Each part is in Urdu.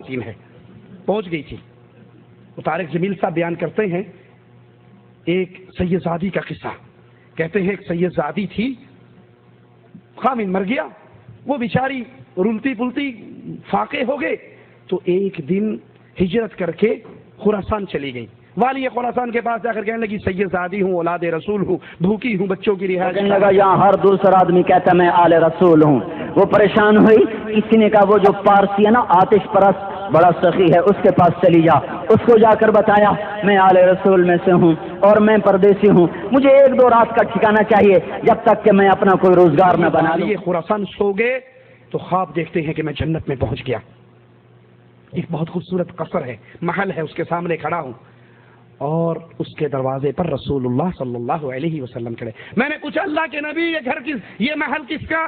سین ہے، پہنچ گئی تھی۔ وہ طارق جمیل صاحب بیان کرتے ہیں ایک سیدزادی کا قصہ، کہتے ہیں ایک سیدزادی تھی، خامن مر گیا، وہ بیچاری رلتی پلتی فاقے ہو گئے، تو ایک دن ہجرت کر کے خراسان چلی گئی۔ والی خراسان کے پاس جا کر کہنے لگی سیدزادی ہوں، اولاد رسول ہوں، بھوکی ہوں، بچوں کی رہائش۔ کہنے لگا یہاں ہر دوسرا آدمی کہتا میں آل رسول ہوں۔ وہ پریشان ہوئی، کسی نے کہا وہ جو پارسی ہے نا آتش پرست بڑا سخی ہے، اس کے پاس چلی جا۔ اس کو جا کر بتایا میں آل رسول میں سے ہوں اور میں پردیسی ہوں، مجھے ایک دو رات کا ٹھکانہ چاہیے جب تک کہ میں اپنا کوئی روزگار نہ بنا لوں۔ یہ خراسان سو گئے تو خواب دیکھتے ہیں کہ میں جنت میں پہنچ گیا، ایک بہت خوبصورت قصر ہے، محل ہے، اس کے سامنے کھڑا ہوں اور اس کے دروازے پر رسول اللہ صلی اللہ علیہ وسلم کھڑے۔ میں نے پوچھا اللہ کے نبی یہ گھر کس، یہ محل کس کا؟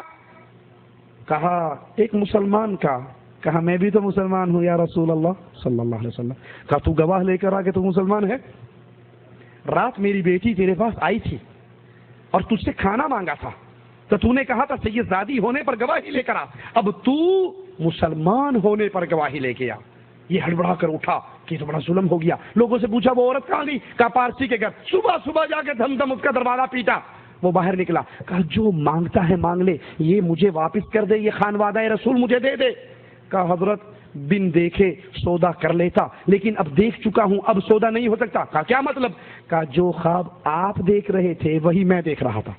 کہا ایک مسلمان کا۔ کہا میں بھی تو مسلمان ہوں یا رسول اللہ صلی اللہ علیہ وسلم۔ کہا تو گواہ لے کر آ کہ تو مسلمان ہے؟ رات میری بیٹی تیرے پاس آئی تھی اور تجھ سے کھانا مانگا تھا تو تو نے کہا تھا سیدزادی ہونے پر گواہی لے کر آ، اب تو مسلمان ہونے پر گواہی لے کے آ۔ یہ ہڑبڑا کر اٹھا کہ تو بڑا ظلم ہو گیا۔ لوگوں سے پوچھا وہ عورت کہاں گئی؟ کہا پارسی کے گھر۔ صبح صبح جا کے دھم دھم اس کا دروازہ پیٹا، وہ باہر نکلا۔ کہا جو مانگتا ہے مانگ لے، یہ مجھے واپس کر دے، یہ خانوادہ رسول مجھے دے دے۔ کہا حضرت بن دیکھے سودا کر لیتا، لیکن اب دیکھ چکا ہوں، اب سودا نہیں ہو سکتا۔ کہا کیا مطلب؟ کہا جو خواب آپ دیکھ رہے تھے وہی میں دیکھ رہا تھا۔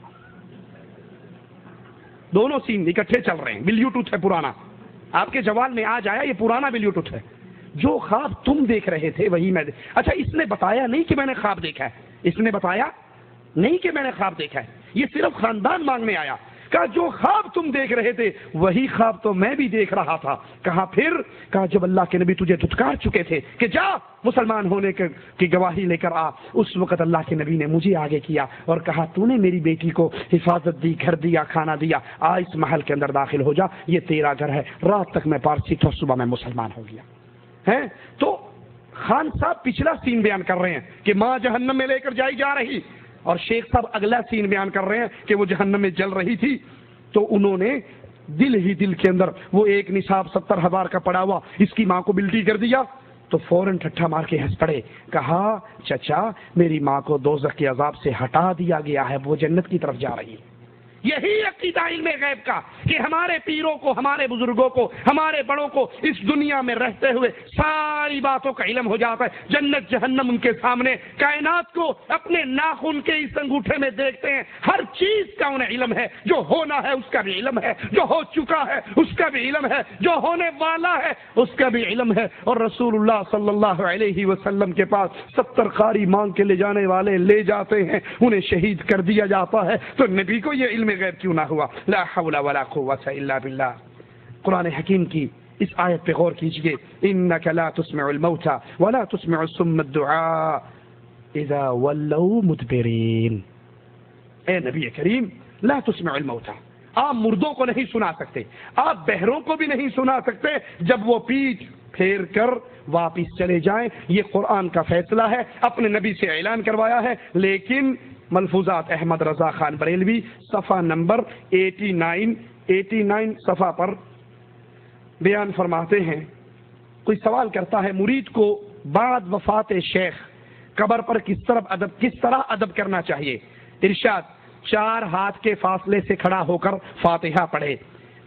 دونوں سین اکٹھے چل رہے ہیں، بلیوٹوتھ ہے پرانا، آپ کے جوال میں آج آیا، یہ پرانا بلیوٹوتھ ہے۔ جو خواب تم دیکھ رہے تھے وہی میں اچھا اس نے بتایا نہیں کہ میں نے خواب دیکھا ہے، اس نے بتایا نہیں کہ میں نے خواب دیکھا ہے، یہ صرف خاندان مانگنے آیا۔ کہا جو خواب تم دیکھ رہے تھے وہی خواب تو میں بھی دیکھ رہا تھا۔ کہا پھر؟ کہا جب اللہ کے نبی تجھے دھتکار چکے تھے کہ جا مسلمان ہونے کی گواہی لے کر آ، اس وقت اللہ کے نبی نے مجھے آگے کیا اور کہا تو نے میری بیٹی کو حفاظت دی، گھر دیا، کھانا دیا، آ اس محل کے اندر داخل ہو جا، یہ تیرا گھر ہے۔ رات تک میں پارسی تھا، صبح میں مسلمان ہو گیا ہے۔ تو خان صاحب پچھلا سین بیان کر رہے ہیں کہ ماں جہنم میں لے کر جائی جا رہی، اور شیخ صاحب اگلا سین بیان کر رہے ہیں کہ وہ جہنم میں جل رہی تھی، تو انہوں نے دل ہی دل کے اندر وہ ایک نصاب 70,000 کا پڑا ہوا اس کی ماں کو بلٹی کر دیا، تو فوراً ٹھٹھا مار کے ہنس پڑے۔ کہا چچا میری ماں کو دوزخ کے عذاب سے ہٹا دیا گیا ہے، وہ جنت کی طرف جا رہی ہے۔ یہی عقیدہ علم غیب کا کہ ہمارے پیروں کو، ہمارے بزرگوں کو، ہمارے بڑوں کو اس دنیا میں رہتے ہوئے ساری باتوں کا علم ہو جاتا ہے۔ جنت جہنم ان کے سامنے، کائنات کو اپنے ناخن کے اس انگوٹھے میں دیکھتے ہیں، ہر چیز کا انہیں علم ہے، جو ہونا ہے اس کا بھی علم ہے، جو ہو چکا ہے اس کا بھی علم ہے، جو ہونے والا ہے اس کا بھی علم ہے۔ اور رسول اللہ صلی اللہ علیہ وسلم کے پاس 70 قاری مانگ کے لے جانے والے لے جاتے ہیں، انہیں شہید کر دیا جاتا ہے، تو نبی کو یہ علم غیب کیوں نہ ہوا؟ لا حول ولا قوة الا باللہ۔ قرآن حکیم کی اس آیت پہ غور کیجئے، انک لا تسمع الموتى ولا تسمع الصم الدعاء اذا ولوا مدبرین۔ اے نبی کریم لا تسمع الموتى، آپ مردوں کو نہیں سنا سکتے، آپ بہروں کو بھی نہیں سنا سکتے جب وہ پیٹھ پھیر کر واپس چلے جائیں۔ یہ قرآن کا فیصلہ ہے، اپنے نبی سے اعلان کروایا ہے۔ لیکن ملفوظات احمد رضا خان بریلوی صفحہ نمبر 89 صفحہ پر بیان فرماتے ہیں، کوئی سوال کرتا ہے مرید کو بعد وفات شیخ قبر پر کس طرح ادب کرنا چاہیے؟ ارشاد 4 ہاتھ کے فاصلے سے کھڑا ہو کر فاتحہ پڑھے،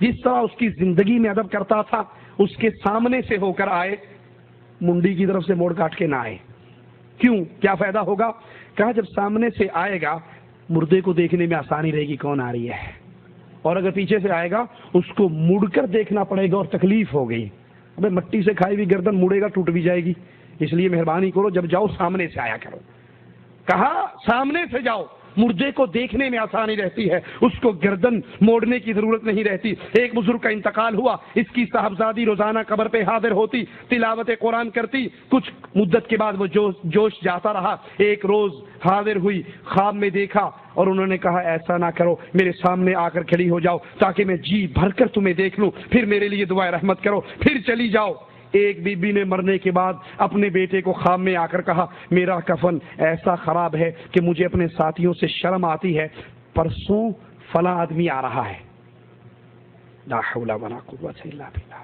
جس طرح اس کی زندگی میں ادب کرتا تھا اس کے سامنے سے ہو کر آئے، منڈی کی طرف سے موڑ کاٹ کے نہ آئے۔ کیوں؟ کیا فائدہ ہوگا؟ کہا جب سامنے سے آئے گا مردے کو دیکھنے میں آسانی رہے گی کون آ رہی ہے، اور اگر پیچھے سے آئے گا اس کو مڑ کر دیکھنا پڑے گا اور تکلیف ہو گئی۔ ابے مٹی سے کھائی ہوئی گردن مڑے گا ٹوٹ بھی جائے گی، اس لیے مہربانی کرو جب جاؤ سامنے سے آیا کرو۔ کہا سامنے سے جاؤ، مردے کو دیکھنے میں آسانی رہتی ہے، اس کو گردن موڑنے کی ضرورت نہیں رہتی۔ ایک بزرگ کا انتقال ہوا، اس کی صاحبزادی روزانہ قبر پہ حاضر ہوتی، تلاوت قرآن کرتی، کچھ مدت کے بعد وہ جوش جاتا رہا۔ ایک روز حاضر ہوئی، خواب میں دیکھا اور انہوں نے کہا ایسا نہ کرو، میرے سامنے آ کر کھڑی ہو جاؤ تاکہ میں جی بھر کر تمہیں دیکھ لوں، پھر میرے لیے دعائے رحمت کرو، پھر چلی جاؤ۔ ایک بی بی نے مرنے کے بعد اپنے بیٹے کو خواب میں آ کر کہا میرا کفن ایسا خراب ہے کہ مجھے اپنے ساتھیوں سے شرم آتی ہے، پرسوں فلاں آدمی آ رہا ہے۔ لا حول ولا قوة الا باللہ۔